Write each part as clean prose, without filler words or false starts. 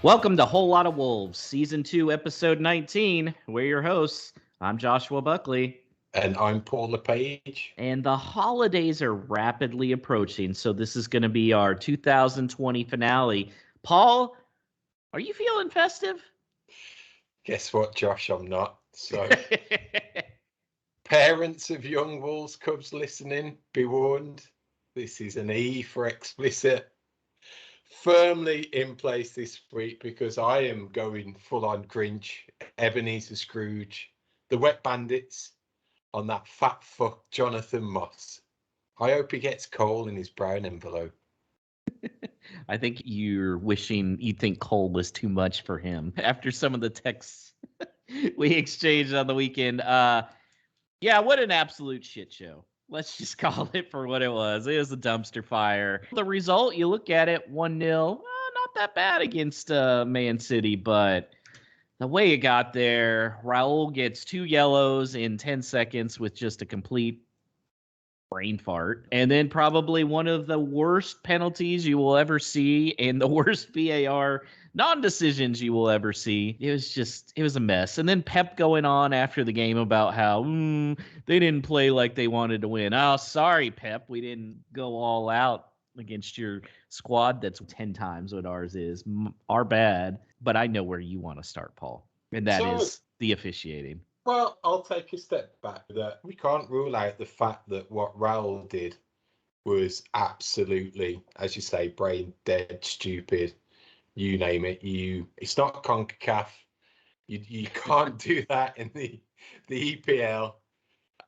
Welcome to Whole Lot of Wolves, Season 2, Episode 19. We're your hosts. I'm Joshua Buckley. And I'm Paul LePage. And the holidays are rapidly approaching, so this is going to be our 2020 finale. Paul, are you feeling festive? Guess what, Josh? I'm not. So, parents of young Wolves Cubs listening, be warned. This is an E for explicit. Firmly in place this week because I am going full on Grinch, Ebenezer Scrooge, the Wet Bandits on that fat fuck Jonathan Moss. I hope he gets coal in his brown envelope. I think you're wishing you think coal was too much for him after some of the texts we exchanged on the weekend. Yeah, what an absolute shit show. Let's just call it for what it was. It was a dumpster fire. The result, you look at it, 1-0. Not that bad against Man City, but the way it got there, Raul gets 2 yellows in 10 seconds with just a complete brain fart. And then probably one of the worst penalties you will ever see and the worst VAR non-decisions you will ever see. It was a mess. And then Pep going on after the game about how they didn't play like they wanted to win. Oh, sorry, Pep. We didn't go all out against your squad that's 10 times what ours is. Our bad. But I know where you want to start, Paul. And that is the officiating. Well, I'll take a step back. That we can't rule out the fact that what Raul did was absolutely, as you say, brain dead, stupid. You name it. It's not CONCACAF. You can't do that in the EPL.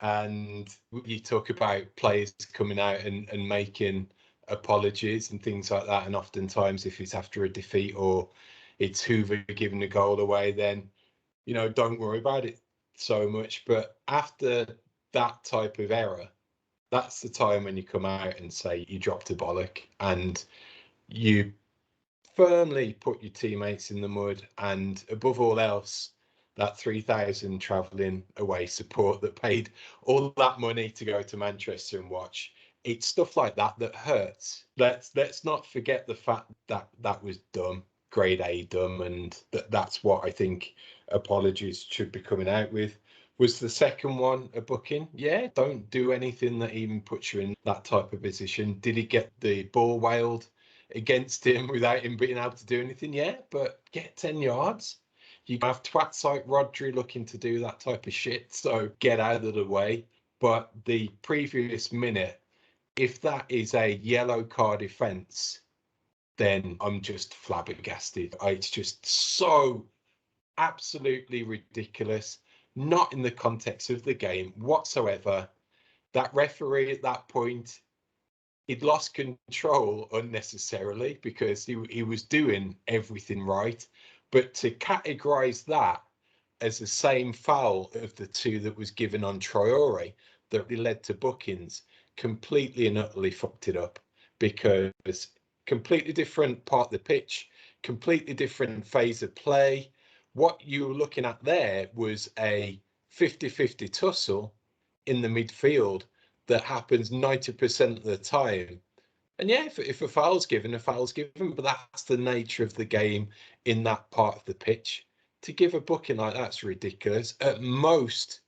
And you talk about players coming out and making apologies and things like that. And oftentimes, if it's after a defeat or it's Hoover giving the goal away, then don't worry about it so much. But after that type of error, that's the time when you come out and say you dropped a bollock and you firmly put your teammates in the mud. And above all else, that 3,000 travelling away support that paid all that money to go to Manchester and watch. It's stuff like that hurts. Let's not forget the fact that was dumb, grade A dumb, and that's what I think apologies should be coming out with. Was the second one a booking? Yeah, don't do anything that even puts you in that type of position. Did he get the ball wailed against him without him being able to do anything? Yeah, but get 10 yards. You have twats like Rodri looking to do that type of shit, so get out of the way. But the previous minute, if that is a yellow card offence, then I'm just flabbergasted. It's just so absolutely ridiculous, not in the context of the game whatsoever. That referee at that point, he'd lost control unnecessarily because he was doing everything right. But to categorise that as the same foul of the two that was given on Traore that led to bookings, completely and utterly fucked it up, because completely different part of the pitch, completely different phase of play. What you were looking at there was a 50-50 tussle in the midfield that happens 90% of the time. And yeah, if a foul's given, a foul's given, but that's the nature of the game in that part of the pitch. To give a booking like that's ridiculous. At most,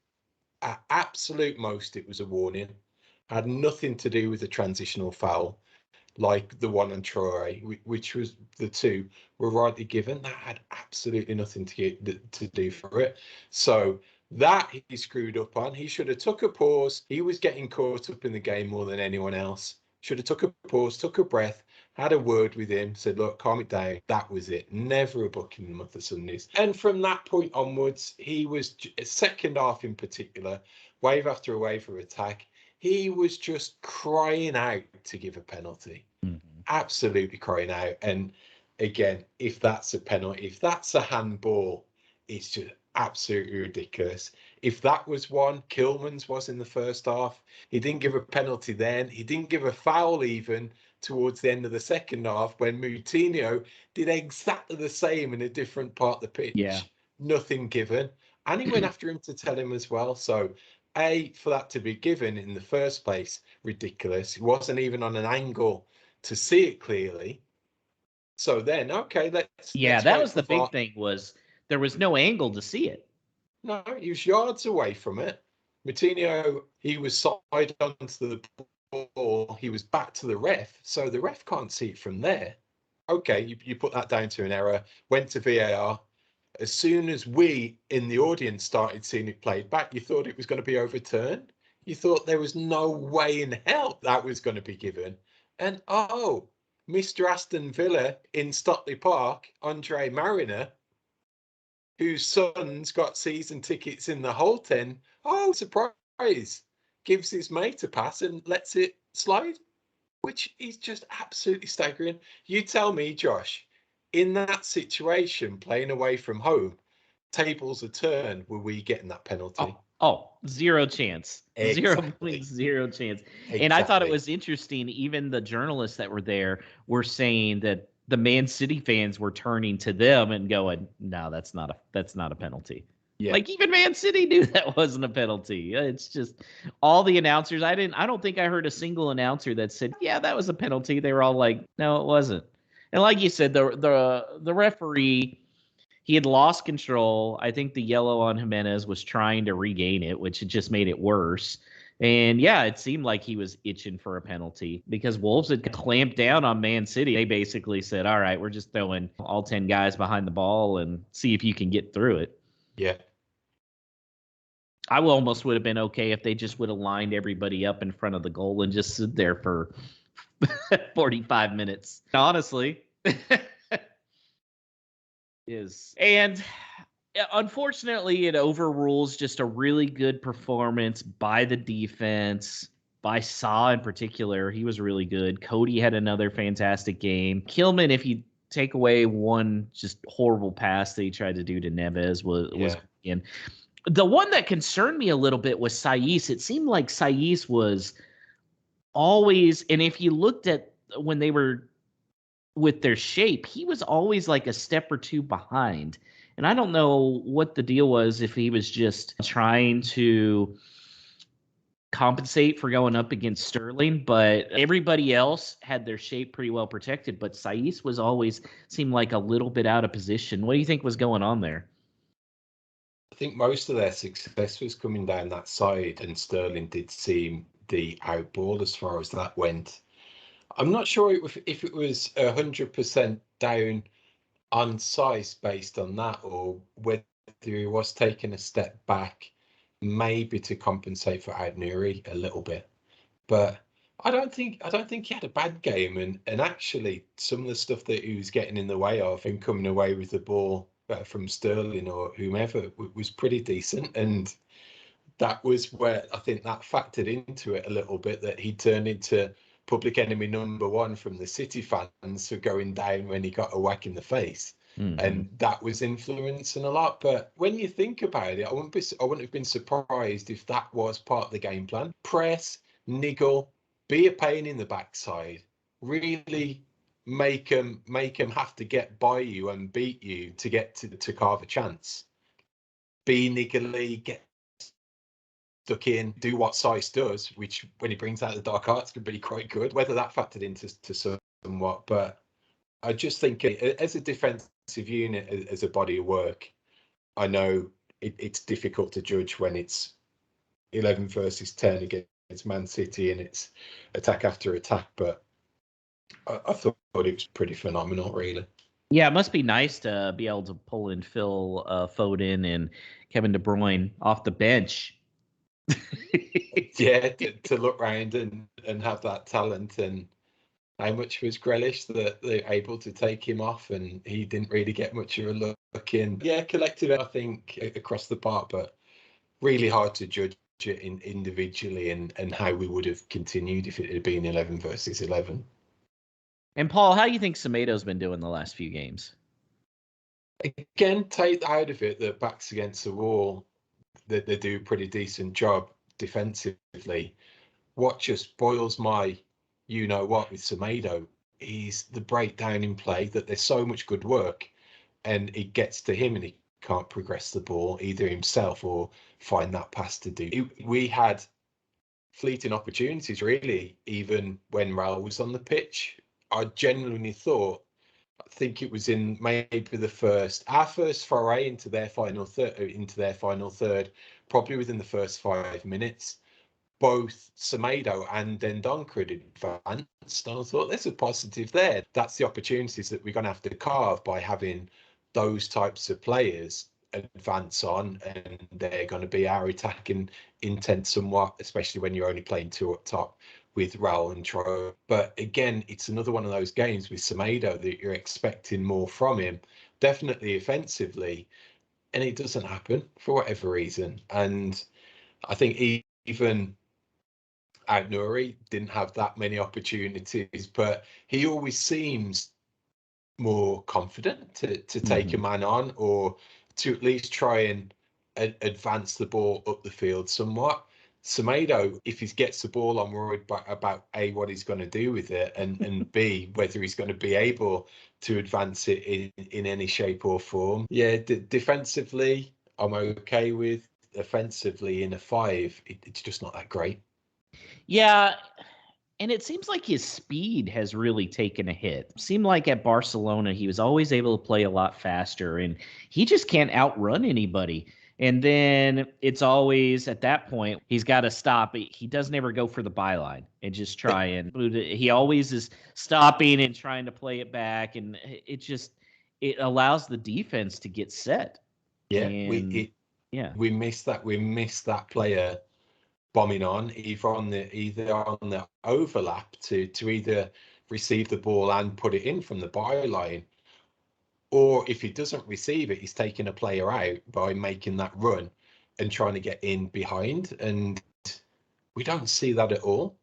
at absolute most, it was a warning. Had nothing to do with a transitional foul, like the one on Traore, which was the two were rightly given. That had absolutely nothing to do for it. So that he screwed up on. He should have took a pause. He was getting caught up in the game more than anyone else. Should have took a pause, took a breath, had a word with him, said, look, calm it down. That was it. Never a booking in the month of Sundays. And from that point onwards, he was, second half in particular, wave after wave of attack, he was just crying out to give a penalty. Mm-hmm. Absolutely crying out. And again, if that's a penalty, if that's a handball, it's just absolutely ridiculous. If that was one, Kilman's was in the first half. He didn't give a penalty then. He didn't give a foul even towards the end of the second half when Moutinho did exactly the same in a different part of the pitch. Yeah. Nothing given. And he went after him to tell him as well. So, for that to be given in the first place, ridiculous. It wasn't even on an angle to see it clearly. So then, okay, Yeah, let's that wait was for the big VAR. thing, was there was no angle to see it. No, he was yards away from it. Martinho, he was side onto the ball. He was back to the ref, so the ref can't see it from there. Okay, you put that down to an error, went to VAR. As soon as we in the audience started seeing it played back, you thought it was going to be overturned. You thought there was no way in hell that was going to be given. And oh, Mr. Aston Villa in Stockley Park, Andre Mariner, whose son's got season tickets in the Holton, oh, surprise, gives his mate a pass and lets it slide, which is just absolutely staggering. You tell me, Josh, in that situation, playing away from home, tables are turned, were we getting that penalty? Zero chance. Exactly. 0.0 chance. And I thought it Exactly. was interesting. Even the journalists that were there were saying that the Man City fans were turning to them and going, "No, that's not a penalty." Yeah. Like even Man City knew that wasn't a penalty. It's just all the announcers. I don't think I heard a single announcer that said, "Yeah, that was a penalty." They were all like, "No, it wasn't." And like you said, the referee, he had lost control. I think the yellow on Jimenez was trying to regain it, which just made it worse. And yeah, it seemed like he was itching for a penalty because Wolves had clamped down on Man City. They basically said, all right, we're just throwing all 10 guys behind the ball and see if you can get through it. Yeah. I almost would have been okay if they just would have lined everybody up in front of the goal and just sit there for 45 minutes. Honestly. And unfortunately, it overrules just a really good performance by the defense, by Saw in particular. He was really good. Cody had another fantastic game. Kilman, if you take away one just horrible pass that he tried to do to Neves, was in. The one that concerned me a little bit was Saiz. It seemed like Saiz was always, and if you looked at when they were with their shape, he was always like a step or two behind. And I don't know what the deal was, if he was just trying to compensate for going up against Sterling, but everybody else had their shape pretty well protected. But Saiz was always seemed like a little bit out of position. What do you think was going on there? I think most of their success was coming down that side, and Sterling did seem the outball as far as that went. I'm not sure if it was 100% down on size based on that, or whether he was taking a step back, maybe to compensate for Adnuri a little bit. But I don't think he had a bad game, and actually some of the stuff that he was getting in the way of and coming away with the ball from Sterling or whomever was pretty decent. And that was where I think that factored into it a little bit, that he turned into public enemy number one from the City fans for going down when he got a whack in the face. And that was influencing a lot. But when you think about it, I wouldn't have been surprised if that was part of the game plan. Press, niggle, be a pain in the backside, really make them have to get by you and beat you to get to carve a chance. Be niggly, get stuck in, do what Sice does, which when he brings out the dark arts can be quite good. Whether that factored into somewhat, but I just think as a defensive unit, as a body of work, I know it's difficult to judge when it's 11 versus 10 against Man City and it's attack after attack, but I thought it was pretty phenomenal, really. Yeah, it must be nice to be able to pull in Phil Foden and Kevin De Bruyne off the bench. Yeah, to look round and have that talent, and how much was Grealish that they're able to take him off, and he didn't really get much of a look in. Yeah, collective, I think, across the park, but really hard to judge it individually and how we would have continued if it had been 11 versus 11. And Paul, how do you think Semedo's been doing the last few games? Again, take out of it that backs against the wall, that they do a pretty decent job defensively. What just boils my what with Semedo is the breakdown in play, that there's so much good work and it gets to him and he can't progress the ball either himself or find that pass to do. We had fleeting opportunities, really, even when Raul was on the pitch. I genuinely thought I think it was in maybe our first foray into their final third, probably within the first 5 minutes. Both Semedo and Dendoncker had advanced, and I thought there's a positive there. That's the opportunities that we're going to have to carve by having those types of players advance on, and they're going to be our attacking intent somewhat, especially when you're only playing two up top with Raul and Troy. But again, it's another one of those games with Semedo that you're expecting more from him, definitely offensively, and it doesn't happen for whatever reason. And I think even Nuri didn't have that many opportunities, but he always seems more confident to take a man on, or to at least try and advance the ball up the field somewhat. Semedo, if he gets the ball, I'm worried about A, what he's going to do with it, and B, whether he's going to be able to advance it in any shape or form. Yeah, defensively, I'm okay with. Offensively, in a 5, it's just not that great. Yeah, and it seems like his speed has really taken a hit. Seemed like at Barcelona, he was always able to play a lot faster, and he just can't outrun anybody. And then it's always at that point, he's got to stop. He doesn't ever go for the byline and just try and he always is stopping and trying to play it back. And it allows the defense to get set. Yeah, and we missed that player bombing on either on the overlap to either receive the ball and put it in from the byline, or if he doesn't receive it, he's taking a player out by making that run and trying to get in behind. And we don't see that at all.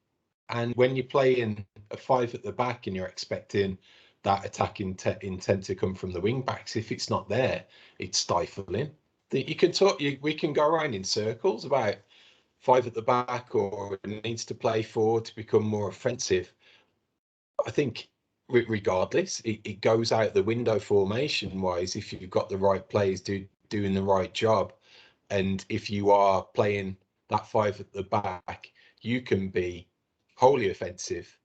And when you're playing a 5 at the back and you're expecting that attacking intent to come from the wing backs, if it's not there, it's stifling. You can talk. We can go around in circles about 5 at the back, or it needs to play forward to become more offensive. I think regardless, it goes out the window formation wise if you've got the right players doing the right job. And if you are playing that 5 at the back, you can be wholly offensive,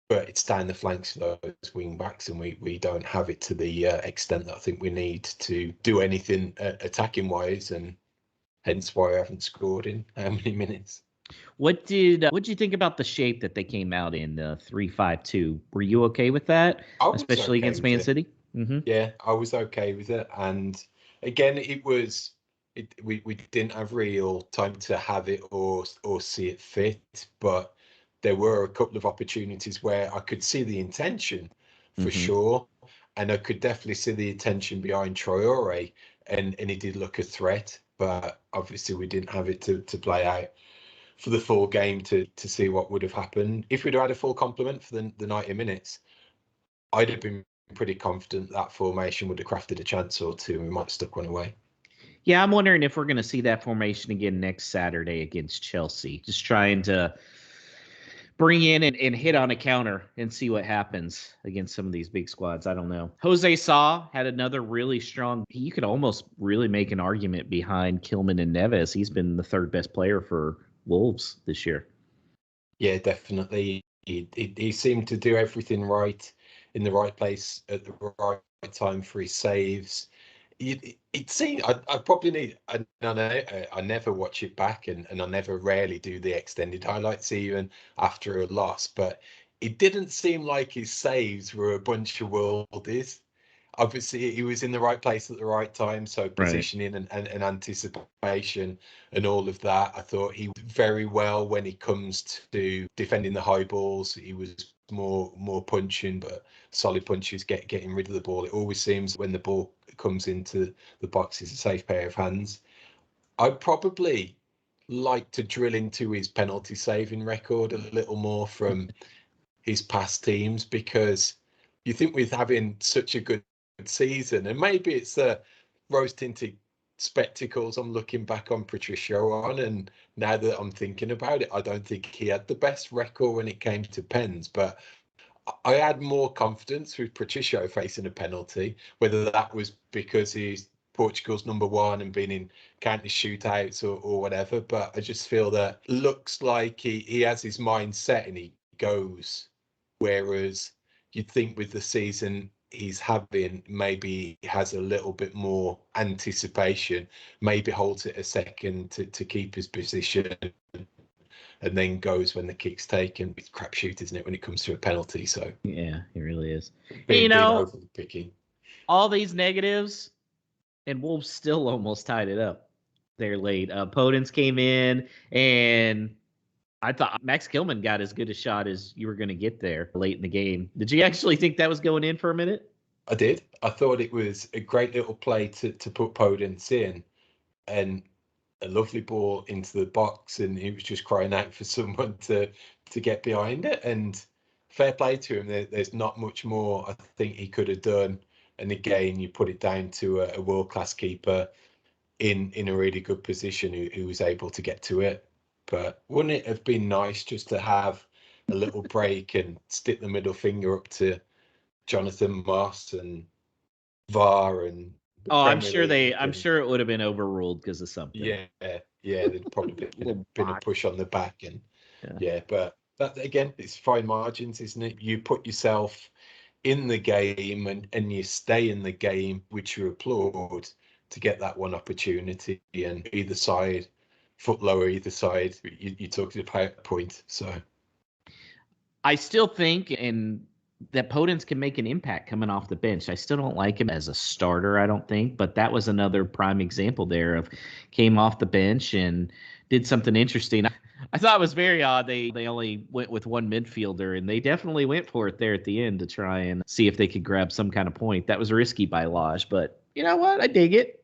but it's down the flanks for those wing backs, and we don't have it to the extent that I think we need to do anything attacking wise, and hence why I haven't scored in how many minutes. What did you think about the shape that they came out in, 3-5-2? Were you okay with that, I was especially okay against with Man it. City? Mm-hmm. Yeah, I was okay with it. And again, we didn't have real time to have it or see it fit, but there were a couple of opportunities where I could see the intention for Mm-hmm. sure, and I could definitely see the intention behind Traore, and he did look a threat, but obviously we didn't have it to play out for the full game to see what would have happened. If we'd had a full complement for the 90 minutes, I'd have been pretty confident that formation would have crafted a chance or two, and we might have stuck one away. Yeah, I'm wondering if we're going to see that formation again next Saturday against Chelsea. Just trying to bring in and hit on a counter and see what happens against some of these big squads. I don't know. Jose Sa had another really strong. You could almost really make an argument behind Kilman and Neves. He's been the third best player for Wolves this year. Yeah, definitely. He seemed to do everything right in the right place at the right time for his saves. It seemed I probably need. I never watch it back, and I never rarely do the extended highlights even after a loss. But it didn't seem like his saves were a bunch of worldies. Obviously he was in the right place at the right time, so positioning and anticipation and all of that. I thought he did very well when it comes to defending the high balls. He was more punching, but solid punches, getting rid of the ball. It always seems when the ball comes into the box, it's a safe pair of hands. I'd probably like to drill into his penalty saving record a little more from his past teams, because you think with having such a good season, and maybe it's the rose tinted spectacles I'm looking back on Patricio on, and now that I'm thinking about it, I don't think he had the best record when it came to pens, but I had more confidence with Patricio facing a penalty, whether that was because he's Portugal's #1 and been in countless shootouts or whatever. But I just feel that looks like he has his mind set and he goes. Whereas you'd think with the season he's having, maybe he has a little bit more anticipation, maybe holds it a second to keep his position, and then goes when the kick's taken. It's crapshoot, isn't it, when it comes to a penalty? So Yeah, it really is. being overly picky. All these negatives, and Wolves still almost tied it up there late. Podence came in, and I thought Max Gilman got as good a shot as you were going to get there late in the game. Did you actually think that was going in for a minute? I did. I thought it was a great little play to put Podence in, and a lovely ball into the box, and he was just crying out for someone to get behind it. And fair play to him. There's not much more I think he could have done. And again, you put it down to a world-class keeper in a really good position who was able to get to it. But wouldn't it have been nice just to have a little break and stick the middle finger up to Jonathan Moss and VAR and the I'm Premier sure League? I'm sure it would have been overruled because of something. Yeah, there'd probably been a push on the back, and but that again, it's fine margins, isn't it? You put yourself in the game and you stay in the game, which you applaud, to get that one opportunity, and either side, foot lower either side, you talked about a point. So I still think that Podence can make an impact coming off the bench. I still don't like him as a starter, I don't think, but that was another prime example there of came off the bench and did something interesting. I thought it was very odd they only went with one midfielder, and they definitely went for it there at the end to try and see if they could grab some kind of point. That was risky by Lodge, but you know what? I dig it.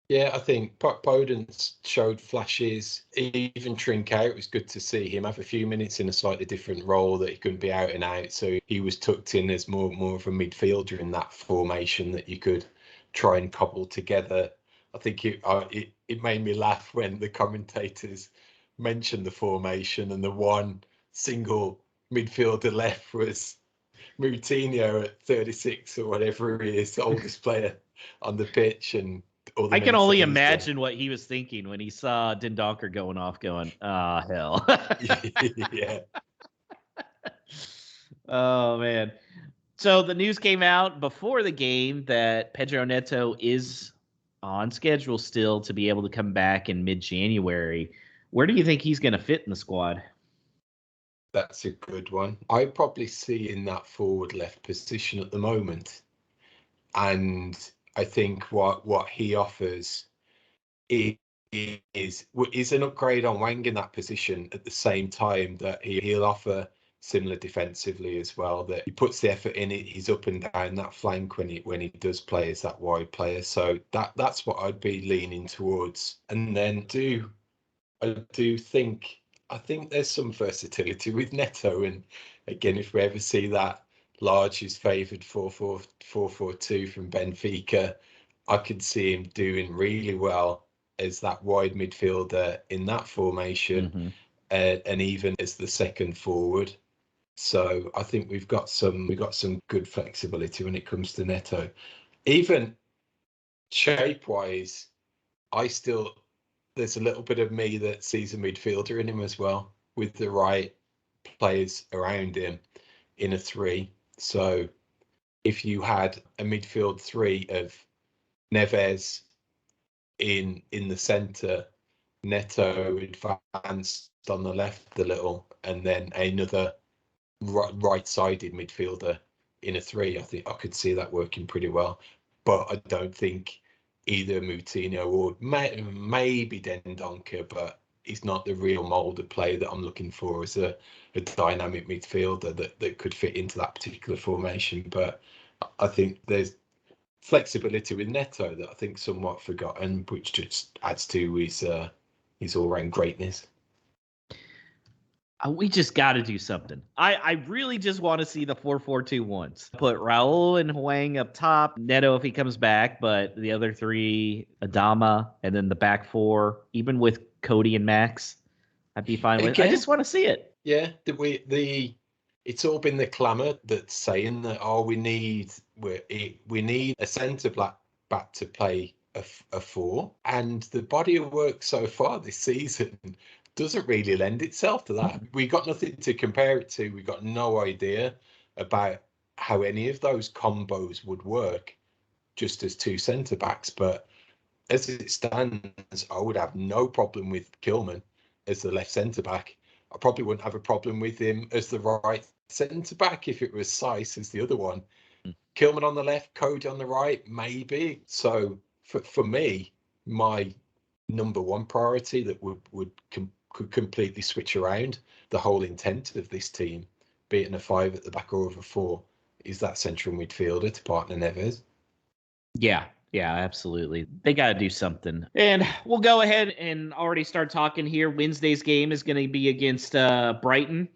Yeah, I think Podence showed flashes. Even Trincao, it was good to see him have a few minutes in a slightly different role, that he couldn't be out and out. So he was tucked in as more of a midfielder in that formation that you could try and cobble together. I think it made me laugh when the commentators mentioned the formation, and the one single midfielder left was Moutinho at 36 or whatever he is, the oldest player on the pitch, and I can only imagine what he was thinking when he saw Dendoncker going off, going, "Ah, hell." Yeah. Oh man. So the news came out before the game that Pedro Neto is on schedule still to be able to come back in mid-January. Where do you think he's going to fit in the squad? That's a good one. I probably see in that forward left position at the moment, and I think what he offers is an upgrade on Wang in that position, at the same time that he'll offer similar defensively as well, that he puts the effort in it. He's up and down that flank when he does play as that wide player. So that's what I'd be leaning towards. And then I think there's some versatility with Neto, and again, if we ever see that Large is favoured 4-4-2 from Benfica, I could see him doing really well as that wide midfielder in that formation, and even as the second forward. So I think we've got some good flexibility when it comes to Neto. Even shape wise, there's a little bit of me that sees a midfielder in him as well, with the right players around him in a three. So if you had a midfield three of Neves in the centre, Neto advanced on the left a little, and then another right-sided midfielder in a three, I think I could see that working pretty well. But I don't think either Moutinho or maybe Dendoncker, but he's not the real mould of play that I'm looking for as a dynamic midfielder that could fit into that particular formation. But I think there's flexibility with Neto that I think somewhat forgotten, which just adds to his all-round greatness. We just got to do something. I really just want to see the 4-4-2 once. Put Raul and Huang up top, Neto if he comes back, but the other three, Adama, and then the back four, even with Cody and Max, I'd be fine with. I just want to see it. Yeah, it's all been the clamour that's saying that we need a centre back to play a four, and the body of work so far this season doesn't really lend itself to that. We got nothing to compare it to. We got no idea about how any of those combos would work just as two centre backs. But as it stands, I would have no problem with Kilman as the left centre back. I probably wouldn't have a problem with him as the right centre back if it was Seiss as the other one. Kilman on the left, Cody on the right, maybe. So for me, my number one priority that could completely switch around the whole intent of this team, be it in a 5 at the back or of a 4, is that central midfielder to partner Neves. Yeah, absolutely. They got to do something. And we'll go ahead and already start talking here. Wednesday's game is going to be against Brighton.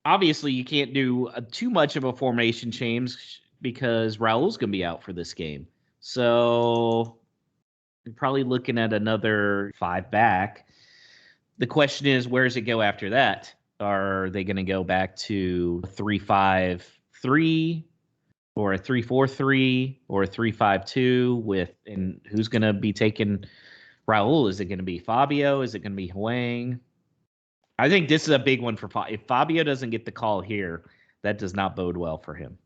Obviously, you can't do too much of a formation change because Raul's going to be out for this game. So you're probably looking at another 5 back. The question is, where does it go after that? Are they going to go back to 3-5-3 or a 3-4-3 or a 3-5-2 with, and who's going to be taking Raul? Is it going to be Fabio? Is it going to be Hwang? I think this is a big one for Fabio. If Fabio doesn't get the call here, that does not bode well for him.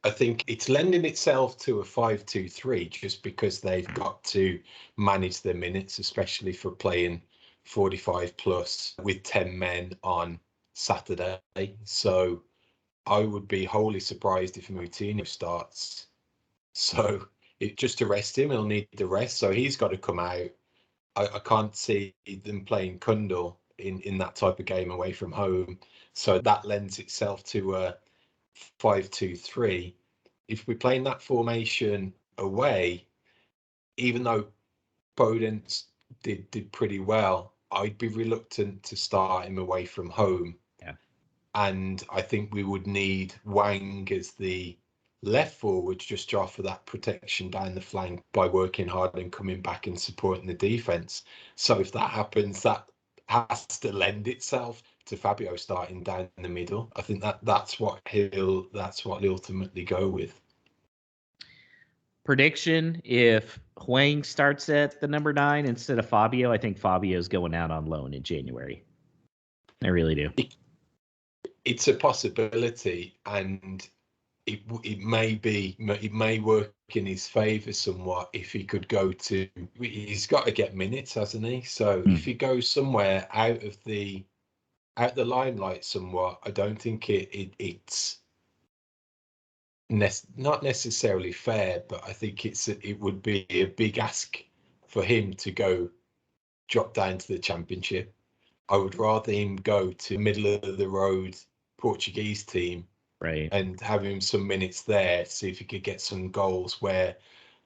I think it's lending itself to a 5-2-3 just because they've got to manage their minutes, especially for playing 45 plus with 10 men on Saturday. So I would be wholly surprised if Moutinho starts. So just to rest him, he'll need the rest. So he's got to come out. I can't see them playing Kundal in that type of game away from home. So that lends itself to a 5-2-3. If we're playing that formation away, even though Podence did pretty well, I'd be reluctant to start him away from home. Yeah. And I think we would need Wang as the left forward just to offer that protection down the flank by working hard and coming back and supporting the defence. So if that happens, that has to lend itself to Fabio starting down the middle. I think that's what he'll ultimately go with. Prediction: if Hwang starts at the number 9 instead of Fabio, I think Fabio's going out on loan in January. I really do. It's a possibility, and it may work in his favour somewhat if he could go to. He's got to get minutes, hasn't he? So if he goes somewhere out the limelight somewhat, I don't think it's not necessarily fair, but I think it would be a big ask for him to go drop down to the Championship. I would rather him go to middle of the road Portuguese team, right, and have him some minutes there, see if he could get some goals where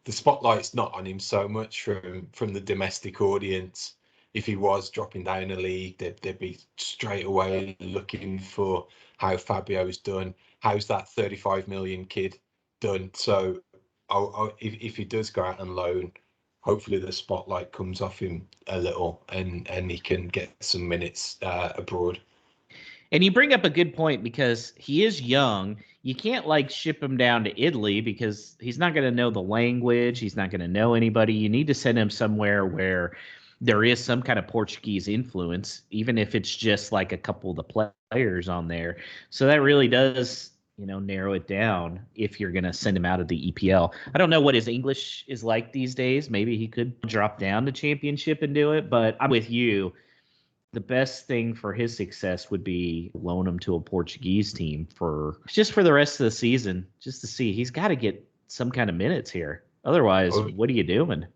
the spotlight's not on him so much from the domestic audience. If he was dropping down a league, they'd be straight away looking for how Fabio's done. How's that 35 million kid done? So if he does go out on loan, hopefully the spotlight comes off him a little and he can get some minutes abroad. And you bring up a good point because he is young. You can't ship him down to Italy because he's not going to know the language. He's not going to know anybody. You need to send him somewhere where there is some kind of Portuguese influence, even if it's just a couple of the players on there. So that really does, narrow it down if you're going to send him out of the EPL. I don't know what his English is like these days. Maybe he could drop down to Championship and do it, but I'm with you. The best thing for his success would be loan him to a Portuguese team for the rest of the season, just to see. He's got to get some kind of minutes here. Otherwise, what are you doing?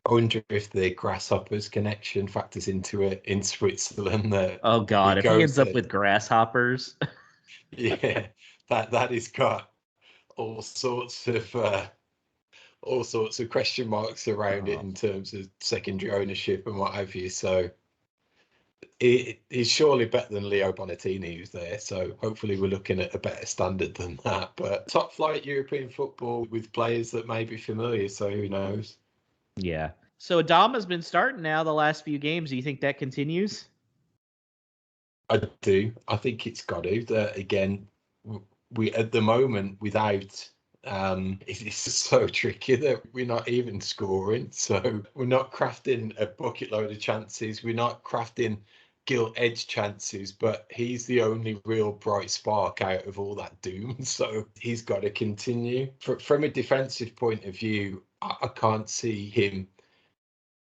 I wonder if the grasshoppers connection factors into it in Switzerland. Oh God, if he ends up with grasshoppers. Yeah, that has got all sorts of question marks around it in terms of secondary ownership and what have you. So he's surely better than Leo Bonatini, who's there. So hopefully we're looking at a better standard than that. But top flight European football with players that may be familiar. So who knows? Yeah. So Adama's been starting now the last few games. Do you think that continues? I do. I think it's got to. Again, we at the moment without. It's so tricky that we're not even scoring. So we're not crafting a bucket load of chances. We're not crafting gilt-edged chances, but he's the only real bright spark out of all that doom. So he's got to continue. From a defensive point of view, I can't see him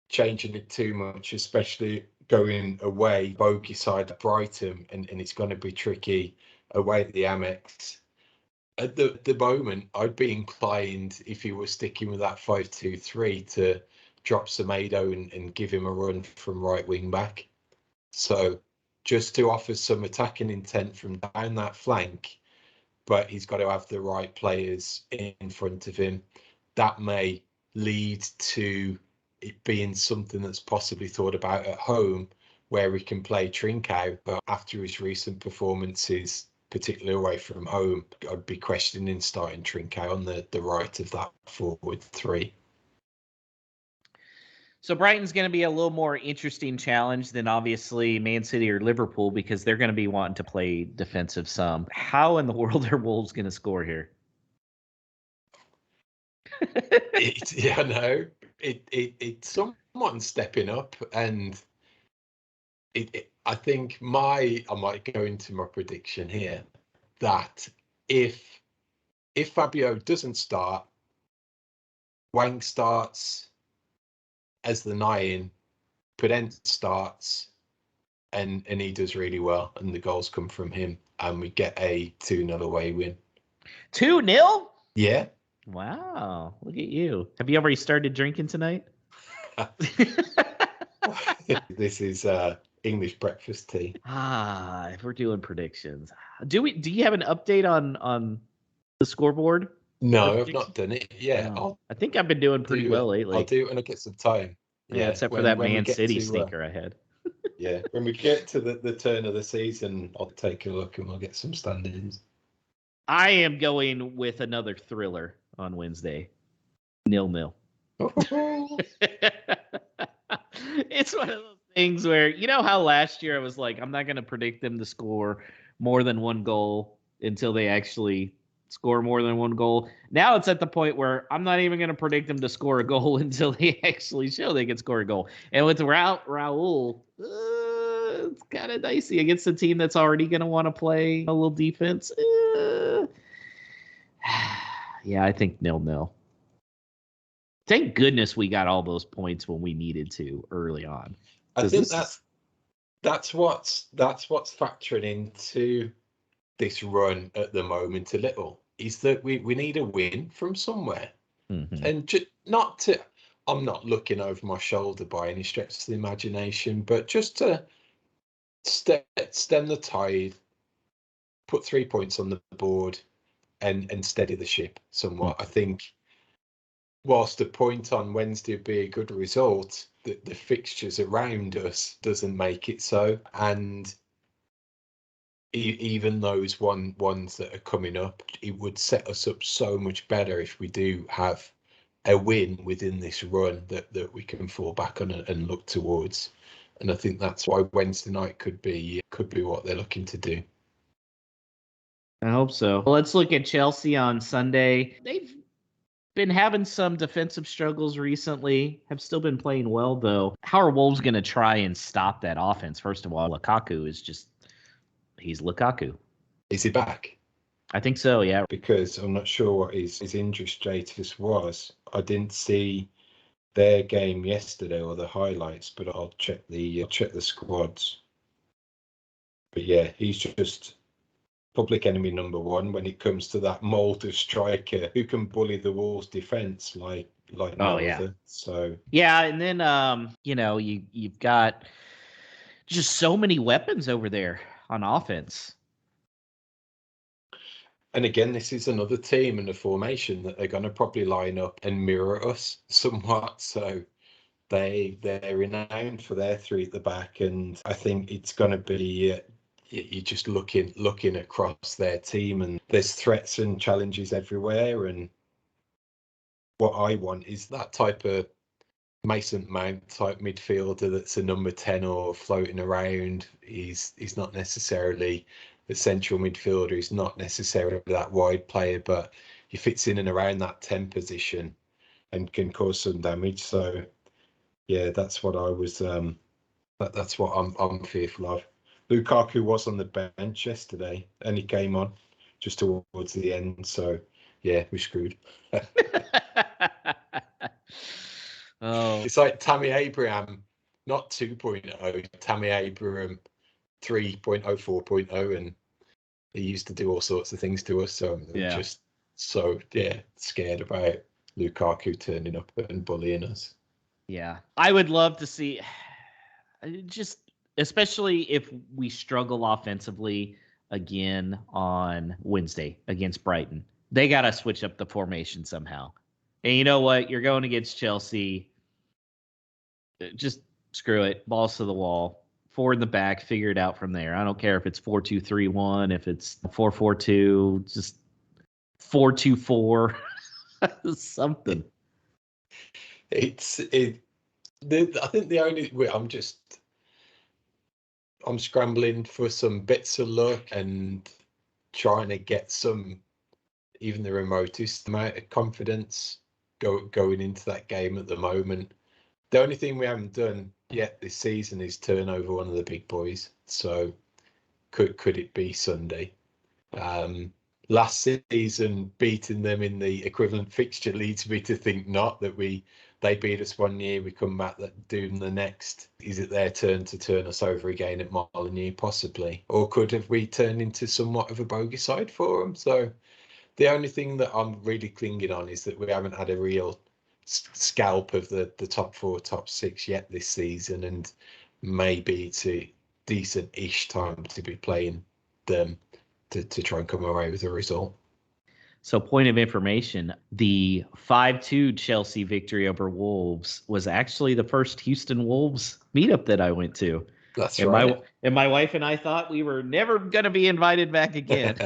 changing it too much, especially going away bogey side at Brighton, and it's going to be tricky away at the Amex. At the moment, I'd be inclined, if he was sticking with that 5-2-3, to drop Semedo and give him a run from right wing back. So just to offer some attacking intent from down that flank, but he's got to have the right players in front of him. That may lead to it being something that's possibly thought about at home, where we can play Trincao. But after his recent performances, particularly away from home, I'd be questioning starting Trincao on the right of that forward three. So Brighton's going to be a little more interesting challenge than obviously Man City or Liverpool, because they're going to be wanting to play defensive some. How in the world are Wolves going to score here? It's someone stepping up, and I think I might go into my prediction here that if Fabio doesn't start, Wang starts as the 9, Podence starts, and he does really well, and the goals come from him, and we get a 2-0 away win. 2-0? Yeah. Wow, look at you. Have you already started drinking tonight? This is English breakfast tea. If we're doing predictions. Do you have an update on the scoreboard? No, I've not done it. Yeah, I think I've been doing pretty well lately. I'll do it when I get some time. Yeah, except for that Man City stinker I had. Yeah, when we get to the turn of the season, I'll take a look and we'll get some stand-ins. I am going with another thriller on Wednesday. 0-0. It's one of those things where, you know how last year I was like, I'm not going to predict them to score more than one goal until they actually score more than one goal. Now it's at the point where I'm not even going to predict them to score a goal until they actually show they can score a goal. And with Raul, it's kind of dicey against a team that's already going to want to play a little defense. Yeah, I think 0-0. Thank goodness we got all those points when we needed to early on. I think that's what's factoring into this run at the moment a little, is that we need a win from somewhere. Mm-hmm. And I'm not looking over my shoulder by any stretch of the imagination, but just to stem the tide, put 3 points on the board, and steady the ship somewhat. I think whilst the point on Wednesday would be a good result, the fixtures around us doesn't make it so. And even those ones that are coming up, it would set us up so much better if we do have a win within this run that we can fall back on and look towards. And I think that's why Wednesday night could be what they're looking to do. I hope so. Well, let's look at Chelsea on Sunday. They've been having some defensive struggles recently, have still been playing well, though. How are Wolves going to try and stop that offense? First of all, he's Lukaku. Is he back? I think so, yeah. Because I'm not sure what his injury status was. I didn't see their game yesterday or the highlights, but I'll check the squads. But yeah, he's just public enemy number one when it comes to that mold of striker who can bully the Wolves' defense like no other. So yeah, and then you've got just so many weapons over there on offense. And again, this is another team and a formation that they're going to probably line up and mirror us somewhat. So they're renowned for their three at the back, and I think it's going to be you're just looking across their team, and there's threats and challenges everywhere. And what I want is that type of Mason Mount type midfielder that's a number 10 or floating around. He's not necessarily the central midfielder. He's not necessarily that wide player, but he fits in and around that 10 position and can cause some damage. So yeah, that's what I was That's what I'm fearful of. Lukaku was on the bench yesterday, and he came on just towards the end. So yeah, we're screwed. Oh, It's like Tammy Abraham, not 2.0, Tammy Abraham 3.0, 4.0, and he used to do all sorts of things to us. So I'm just so scared about Lukaku turning up and bullying us. Yeah, I would love to see, just especially if we struggle offensively again on Wednesday against Brighton. They got to switch up the formation somehow. And you know what? You're going against Chelsea. Just screw it. Balls to the wall. Forward in the back. Figure it out from there. I don't care if it's 4-2-3-1, if it's 4-4-2, just 4-2-4, something. I think the only I'm scrambling for some bits of luck and trying to get some, even the remotest amount of confidence going into that game at the moment. The only thing we haven't done yet this season is turn over one of the big boys. So could it be Sunday? Last season, beating them in the equivalent fixture leads me to think not, that they beat us one year, we come back, that do them the next. Is it their turn to turn us over again at Molineux? Possibly. Or could have we turned into somewhat of a bogey side for them? So the only thing that I'm really clinging on is that we haven't had a real scalp of the top 4, top 6 yet this season, and maybe it's a decent-ish time to be playing them to try and come away with a result. So, point of information, the 5-2 Chelsea victory over Wolves was actually the first Houston Wolves meetup that I went to. That's right. My wife and I thought we were never going to be invited back again.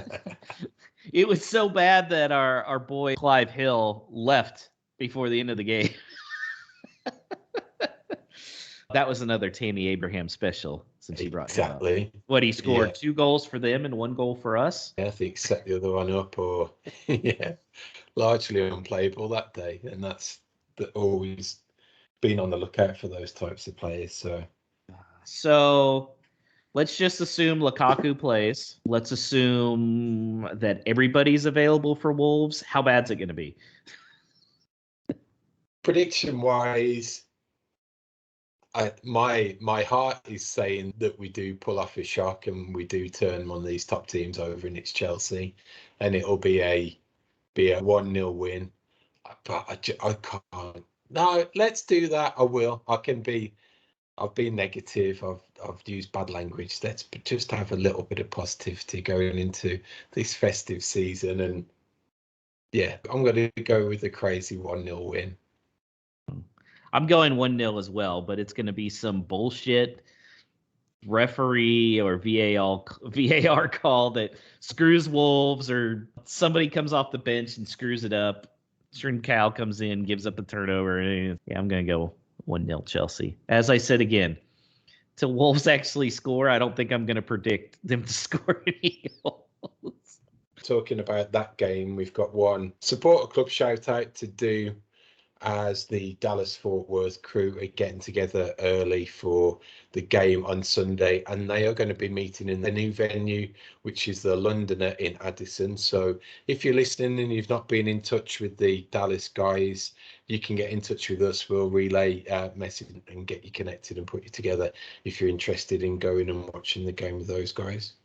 It was so bad that our boy Clive Hill left before the end of the game. That was another Tammy Abraham special since he brought him up. What, he scored 2 goals for them and 1 goal for us? Yeah, I think set the other one up, or largely unplayable that day, and that's always been on the lookout for those types of players. So let's just assume Lukaku plays. Let's assume that everybody's available for Wolves. How bad's it going to be? Prediction-wise, my heart is saying that we do pull off a shock and we do turn one of these top teams over, and it's Chelsea, and it'll be a 1-0 win. But I can't. No, let's do that. I will. I've been negative. I've used bad language. Let's just have a little bit of positivity going into this festive season, and I'm going to go with a crazy 1-0 win. I'm going 1-0 as well, but it's going to be some bullshit referee or VAR call that screws Wolves, or somebody comes off the bench and screws it up. Trincao comes in, gives up a turnover. Yeah, I'm going to go 1-0 Chelsea. As I said again, till Wolves actually score, I don't think I'm going to predict them to score any goals. Talking about that game, we've got one supporter club shout out to do, as the Dallas Fort Worth crew are getting together early for the game on Sunday, and they are going to be meeting in the new venue, which is the Londoner in Addison. So if you're listening and you've not been in touch with the Dallas guys, you can get in touch with us. We'll relay message and get you connected and put you together if you're interested in going and watching the game with those guys.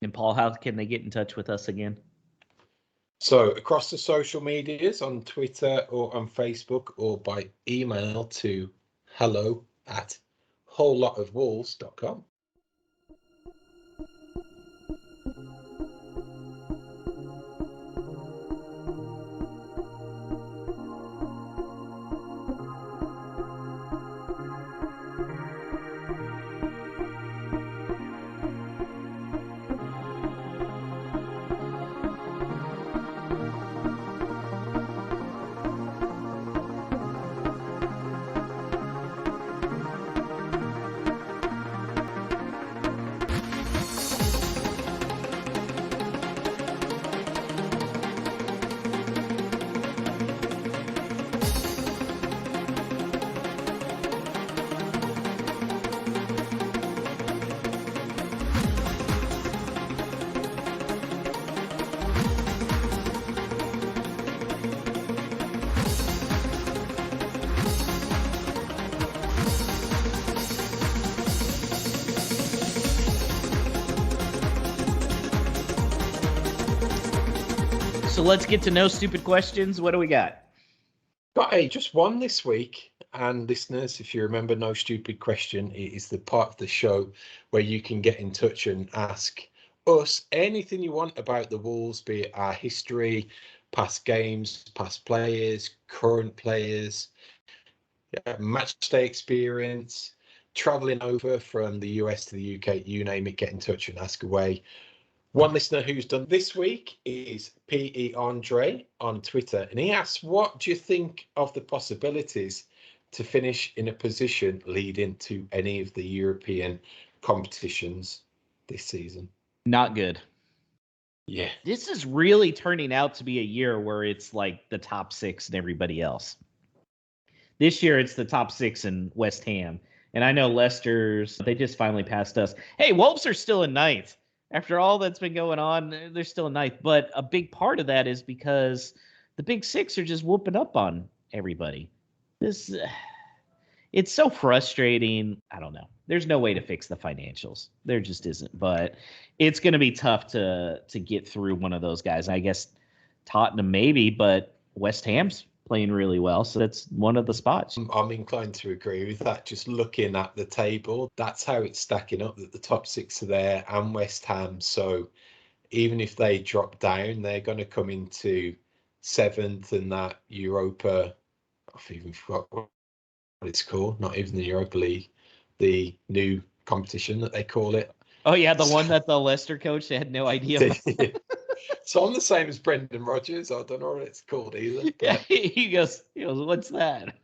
And Paul, how can they get in touch with us again? So across the social medias, on Twitter or on Facebook, or by email to hello@wholelotofwolves.com. So let's get to no stupid questions. What do we got? Got just one this week. And listeners, if you remember No Stupid Question, it is the part of the show where you can get in touch and ask us anything you want about the Wolves, be it our history, past games, past players, current players, match day experience, traveling over from the US to the UK, you name it, get in touch and ask away. One listener who's done this week is P.E. Andre on Twitter, and he asks, what do you think of the possibilities to finish in a position leading to any of the European competitions this season? Not good. Yeah. This is really turning out to be a year where it's like the top 6 and everybody else. This year, it's the top 6 and West Ham. And I know Leicester's, they just finally passed us. Hey, Wolves are still in ninth. After all that's been going on, they're still in ninth. But a big part of that is because the big 6 are just whooping up on everybody. It's so frustrating. I don't know. There's no way to fix the financials. There just isn't. But it's going to be tough to get through one of those guys. I guess Tottenham maybe, but West Ham's playing really well, so that's one of the spots. I'm inclined to agree with that. Just looking at the table, that's how it's stacking up, that the top 6 are there and West Ham. So even if they drop down, they're going to come into 7th and that Europa, I've even forgot what it's called, not even the Europa League, the new competition that they call it. Oh yeah, the one that the Leicester coach had no idea about. So I'm the same as Brendan Rodgers. I don't know what it's called either. Yeah, he goes, what's that?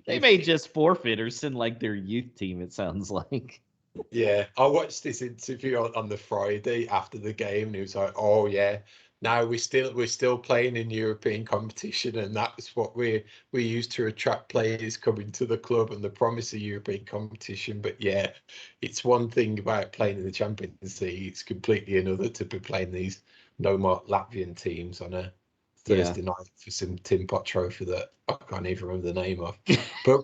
They may just forfeit or send like their youth team, it sounds like. Yeah, I watched this interview on the Friday after the game, and he was like, "Oh yeah, now we're still playing in European competition, and that's what we used to attract players coming to the club and the promise of European competition." But yeah, it's one thing about playing in the Champions League; it's completely another to be playing these no-mark Latvian teams on a Thursday night for some Tin Pot trophy that I can't even remember the name of. But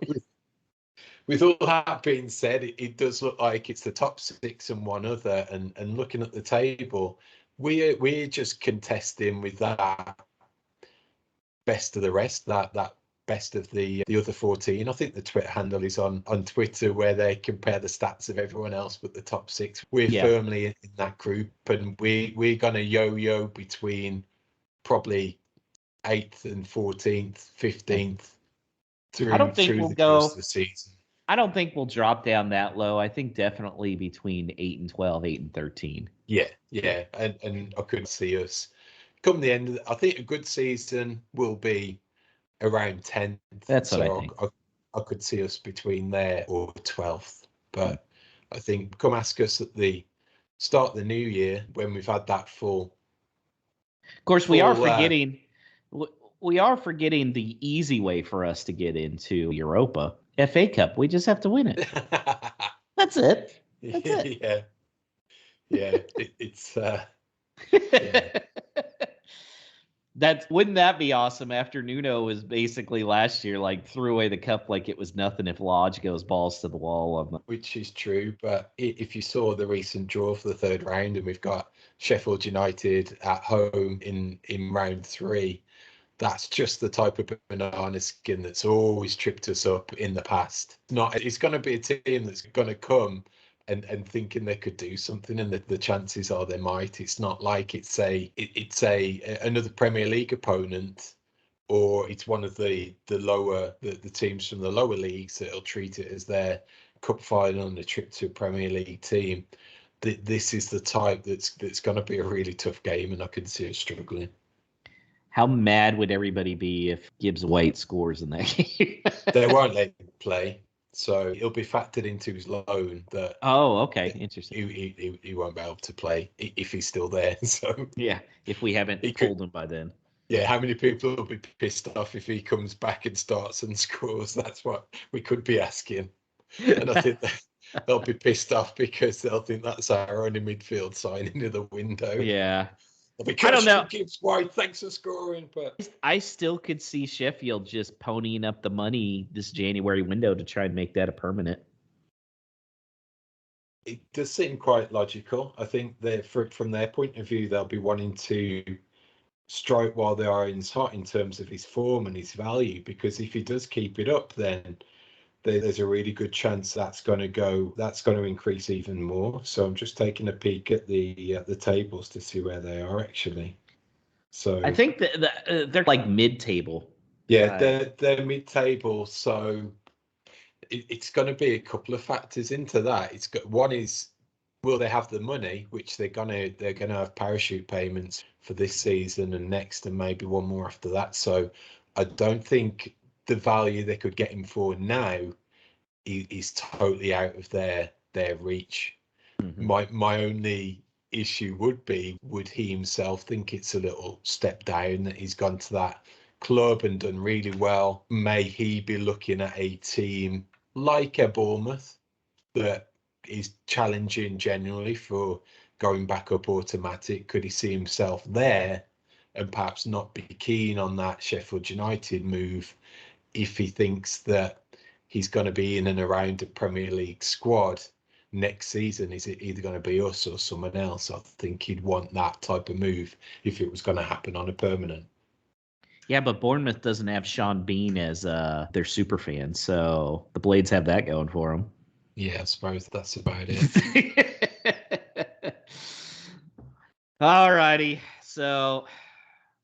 with all that being said, it does look like it's the top 6 and one other. And looking at the table, we're just contesting with that best of the rest, that best of the other 14. I think the Twitter handle is on Twitter where they compare the stats of everyone else but the top 6. We're firmly in that group, and we're going to yo-yo between probably 8th and 14th, 15th through the rest of the season. I don't think we'll drop down that low. I think definitely between 8 and 12, 8 and 13. Yeah. And I could see us come the end of I think a good season will be around 10th. That's what I think. I could see us between there or 12th. But I think come ask us at the start of the new year when we've had that full. Of course, we are forgetting the easy way for us to get into Europa. FA Cup. We just have to win it. That's it. That's it. Yeah. It's wouldn't that be awesome? After Nuno was basically last year like threw away the cup like it was nothing if Lodge goes balls to the wall on them. Which is true, but if you saw the recent draw for the 3rd round, and we've got Sheffield United at home in round 3. That's just the type of banana skin that's always tripped us up in the past. It's going to be a team that's going to come and thinking they could do something, and the chances are they might. It's not like it's another Premier League opponent, or it's one of the teams from the lower leagues that'll treat it as their cup final and a trip to a Premier League team. This is the type that's going to be a really tough game, and I can see it struggling. How mad would everybody be if Gibbs White scores in that game? They won't let him play, so it'll be factored into his loan that. Oh, okay, interesting. He won't be able to play if he's still there. So yeah, if we haven't pulled him by then. Yeah, how many people will be pissed off if he comes back and starts and scores? That's what we could be asking. And I think they'll be pissed off because they'll think that's our only midfield signing of the window. Yeah. I don't know. Gibbs White, thanks for scoring. But I still could see Sheffield just ponying up the money this January window to try and make that a permanent. It does seem quite logical. I think from their point of view, they'll be wanting to strike while the iron's hot in terms of his form and his value, because if he does keep it up, then there's a really good chance that's going to increase even more. So I'm just taking a peek at the tables to see where they are actually. So I think that they're like mid-table. yeah, they're mid-table. So it's going to be a couple of factors into that. One is, will they have the money, which they're gonna have parachute payments for this season and next, and maybe one more after that. So I don't think the value they could get him for now is totally out of their reach. Mm-hmm. My only issue would be, would he himself think it's a little step down that he's gone to that club and done really well? May he be looking at a team like a Bournemouth that is challenging generally for going back up automatic? Could he see himself there and perhaps not be keen on that Sheffield United move if he thinks that he's going to be in and around the Premier League squad next season? Is it either going to be us or someone else? I think he'd want that type of move if it was going to happen on a permanent. Yeah, but Bournemouth doesn't have Sean Bean as their super fan, so the Blades have that going for them. Yeah, I suppose that's about it. All righty. So,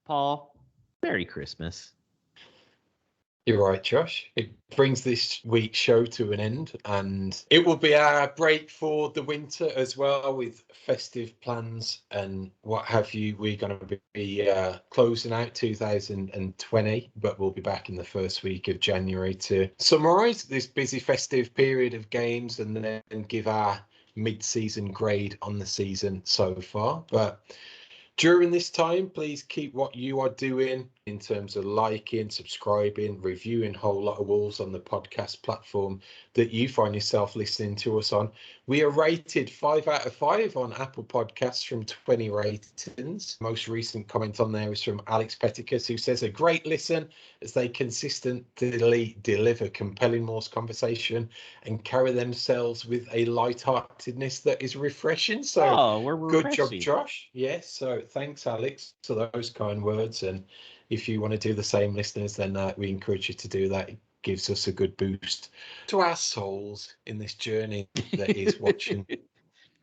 Paul, Merry Christmas. You're right, Josh. It brings this week's show to an end, and it will be our break for the winter as well, with festive plans and what have you. We're going to be closing out 2020, but we'll be back in the first week of January to summarise this busy festive period of games and then give our mid-season grade on the season so far. But during this time, please keep what you are doing in terms of liking, subscribing, reviewing Whole Lot of Wolves on the podcast platform that you find yourself listening to us on. We are rated 5 out of 5 on Apple Podcasts from 20 ratings. Most recent comment on there is from Alex Peticus, who says, a great listen as they consistently deliver compelling Morse conversation and carry themselves with a lightheartedness that is refreshing. So we're good job, refreshing. Josh. Yes, so thanks, Alex, for those kind words. And if you want to do the same, listeners, then we encourage you to do that. It gives us a good boost to our souls in this journey that is watching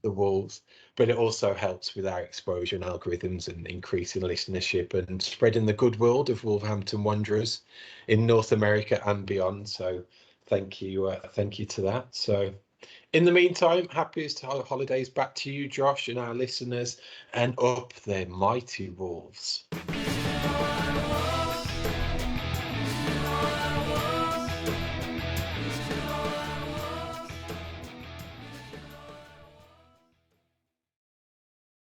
the Wolves. But it also helps with our exposure and algorithms and increasing listenership and spreading the good world of Wolverhampton Wanderers in North America and beyond. So thank you to that. So in the meantime, happiest holidays back to you, Josh, and our listeners, and up the mighty Wolves.